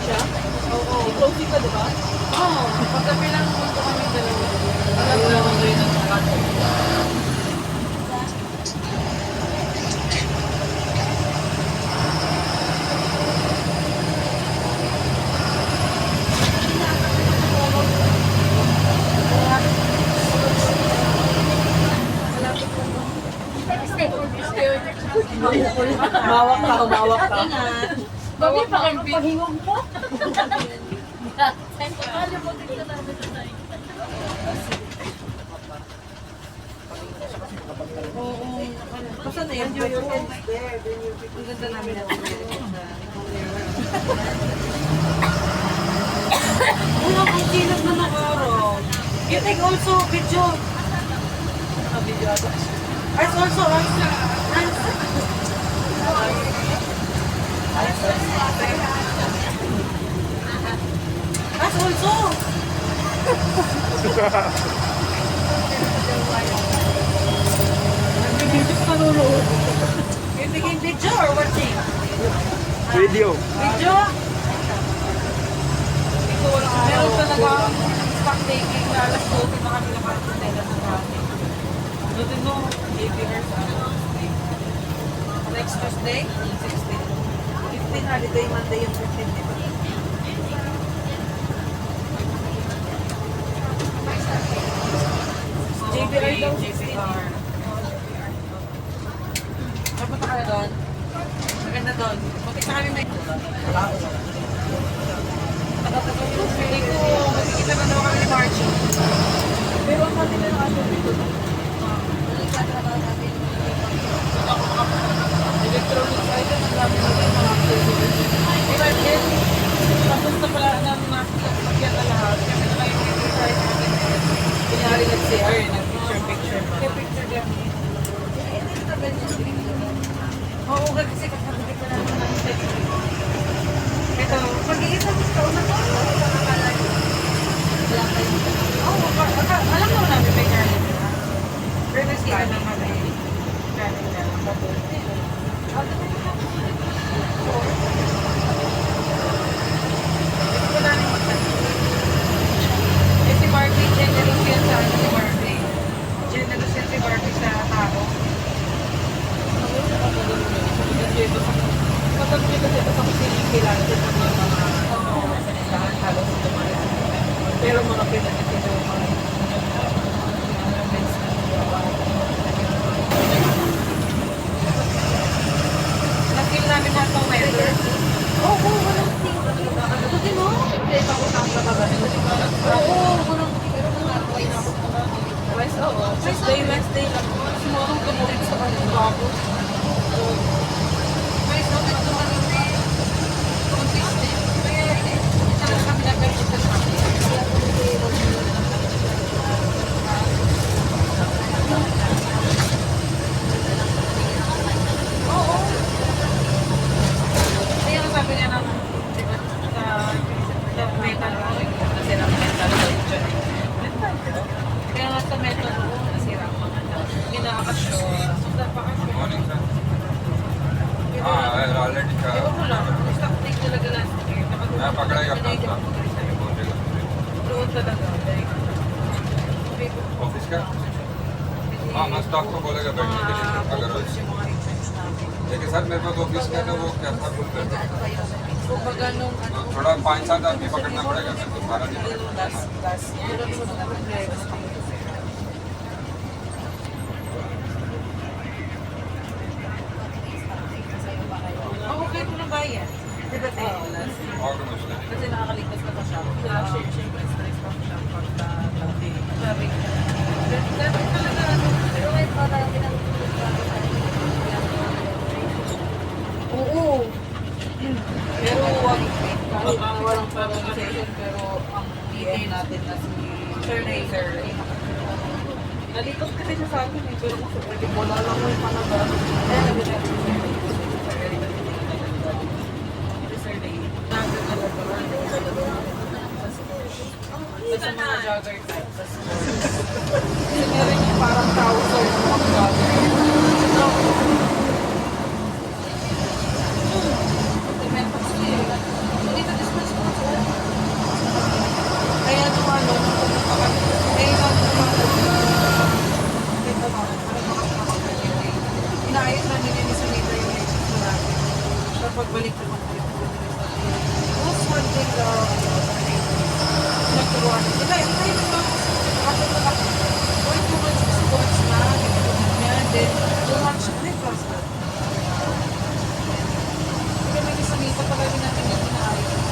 siya? Oo. I-close ka, di ba? Oo. Pagkapi lang naman po kami dalawa. Alam mo naman rin ang sakat. Mawak ka, humawak ka. Bawi pa kang pin. Pahingog po. Oo. Basta na yan, your friends there. Ang ganda namin na Wala kang sinag na nakaraw. You take also video. Video ata. As also answer. As also. Nag-video ka nunood. You're taking video or watching? Video. Video? Ito walang araw. Meron talaga stock taking na alas 12 na kami nakarating ng traffic. Doon mo, ABR sa next Tuesday, 16. 15 holiday, Monday yung 15, di ba? JBR daw, 16. Napunta ka na doon? Maganda doon. Buti sa kami may... Hindi ko makikita na naman kami ni Margie. Pero ang natin na nakasunod dito. Electronics item, ang dami na rin mga accessories. Ilan din, tapos na pala ng nakakapagyan na lahat. Kami na lang yung picture namin. Kunyari nag-CR, nag-picture-picture pa. Kaya picture lang. Oo, kasi kakabili ka namin ng text. Ito, mag-iisang taon na to. Oo, alam mo namin may garden na. Pero nag-CR na kami. Garden na lang. Gusto ko namin magtanong. Eh si Barbie, generous yan sa ano si Barbie. Generous yan si Barbie sa tao. Matanong nyo kasi ito sa kusiling kilala din ng mga Lahat halos dumaan. pero mga pinagkakita yung mga Na-feel namin lahat ng weather. Oo, walang tingin. Ito din mo? Hindi, ako sa baba. Oo, walang tingin. Tuesday, Wednesday lang. Sumurong tumulit sa kanila bago. May sakit naman kami. Consistent. Kaya hindi talaga kami nag-version sa traffic. Oo. Kaya ang sabi niya ng sa metal kasi ng metal kaya nga sa metal nasira ko ginakasyo Morning, sir. I already ewan ko lang stock take talaga last year मैं पकड़ा ही अपना था doon talaga like office का हाँ मैं स्टॉक को बोलेगा बैठने के लिए अगर yung mga expense namin लेकिन सर मेरे पास ऑफिस का था वो क्या था कुछ करते kumbaga nung ano थोड़ा 5-7 आदमी पकड़ना पड़ेगा मेरे को सारा दिन last year ano sa problema oh okay ko na bayan di ba tayo last year और कुछ नहीं kasi nakakaligtas ka pa siya siyempre stress pa siya pagka sabi dapat talaga pero may para pinatutulog ka oo pero walang conversation pero ang PM natin na si Sir Ray nalikot kasi siya sa akin pero kung sa pwede wala lang mo yung panagal eh nabi natin si Sir Ray Sir Ray natin talaga basta mga jogger type kasi meron yung parang trouser ng mga jogger inaayos namin yun sa Nita yung latest na namin. Tapos pagbalik ko ng tapos one day nagturuan sila. Yung tayo naman, ako na ako. Wait, 2 months sports na, ganyan. Then, 2 months breakfast na. Kaya may isang ito pala rin natin yung inaayos.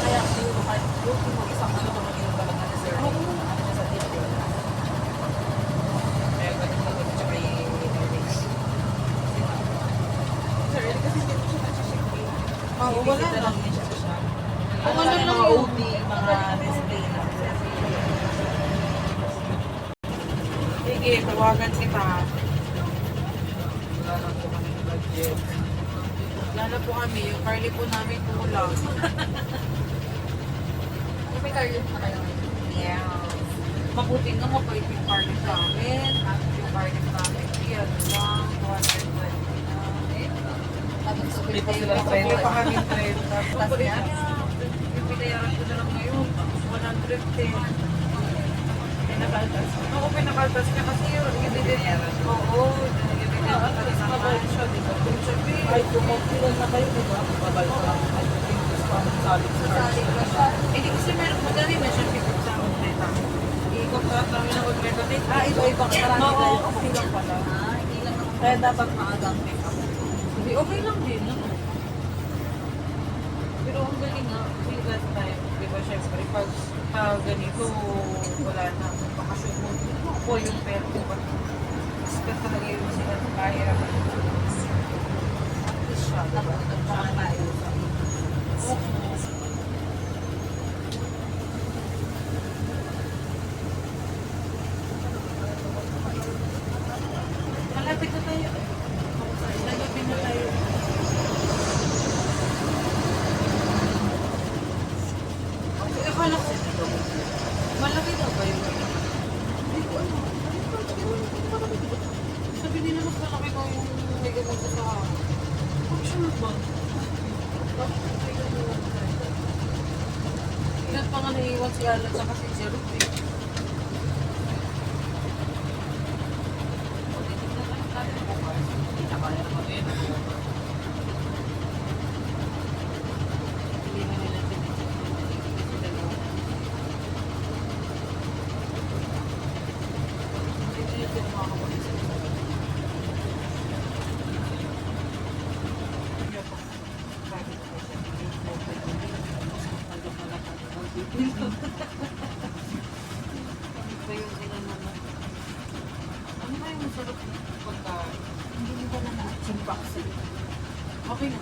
Kaya siguro kahit ultimo isang ano ito magiging talaga na sir. Ano niya sa tito. Kaya ganun na ganun siya kay Eric. Sir, kasi dito siya nagsishake. Oo, wala na. Kung ano lang yung mga display na. Sige, tawagan kita. Wala lang po kami ng budget. Wala na po kami. Yung Carly po namin kulang. May cardio na kayo. Yeah. Mabuti nga mapait yung Carly namin. At yung Carly namin, yan lang, 220 na. Tapos Hindi pa sila sa Hindi pa kami 30. Tapos Tapos niya? yung pinayaran ko na lang ngayon, 110. Pinakaltas? Oo, pinakaltas niya kasi yun. Hindi din. Oo, hindi din. Mabalik siya, di ba? Ay, kumakilan na kayo, di ba? Mabalik ka. Ay, salit sa Sali ka siya. hindi kasi meron mo dali na siya pipit sa utleta. Ikot ka at kami ng utleta. Iba-iba. Marami tayo. Okay lang pala. Hindi lang ako. Kaya dapat maagang pick up. Hindi, okay lang din. Pero ang galing nga, kasi last time, di ba syempre, pag ganito, wala na, bakasyon mo, po yung pera ko pa. Kasi talaga yung sila kaya. At least siya, diba? Mga tayo. Malapit na tayo. Malapit na tayo. Okay, akala ko malapit na ba yun? Hindi ko alam. Sabi nila mas malaki ko yung may gamot sa sure ba? Ilan pa nga naiiwan si Alan sa kasi zero eh. Ano ba yung masarap pagkain? Hindi mo ba na Vaccine. Okay na.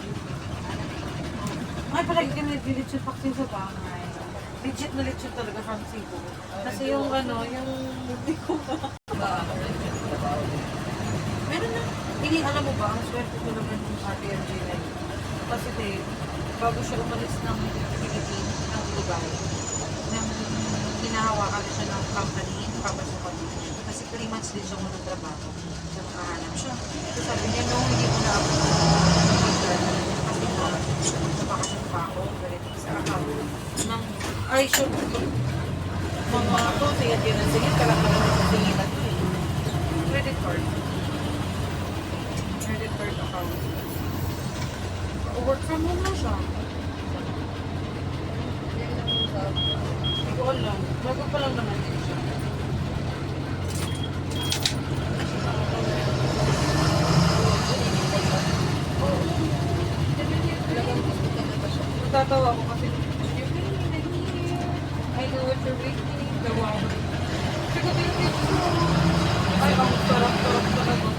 Ay, palagi ka nag-legit vaccine sa bahay. Legit na legit talaga from Cebu. Kasi yung ano, yung hindi ko meron na. Hindi, alam mo ba, ang swerte ko naman yung Ate RJ na yun. Kasi bago siya umalis ng Philippines, ng Dubai, nang hinahawakan na siya ng company, papasukan niya. Kasi 3 months din siya muna trabaho. So, nakahanap siya. So, sabi niya, no, hindi ko na ako mag-graduate. Kasi na, napakasyon pa ako, ganito sa account. Nang, ay, sure, mga to, sige, kailangan naman sa tingin na to eh. Credit card. Credit card account. Work from home na siya. Hindi ko alam. Bago pa lang naman din siya. Natatawa ako kasi I know what you're waiting. Gawa ko. Sige, thank you. Ay, ang sarap-sarap talaga.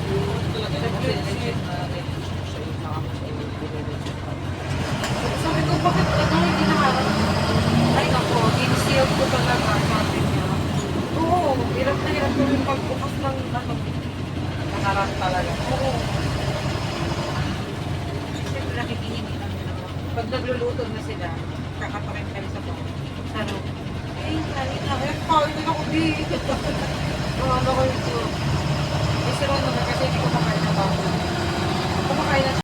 Nag-legit. Sabi ko, bakit hindi naharap? Ay, nako, in-seal ko talaga. Sabi niya. Oo, hirap na hirap ko yung pagbukas ng ano. Naharap talaga. Oo. Siyempre, nakikihingi lang nila. Pag nagluluto na sila, kakapakin kami sa bawang. Sarap. Eh, kanina. Eh, kawin din ako dito. Ano ko ito? Eh, sarap naman kasi hindi ko makain na bawang.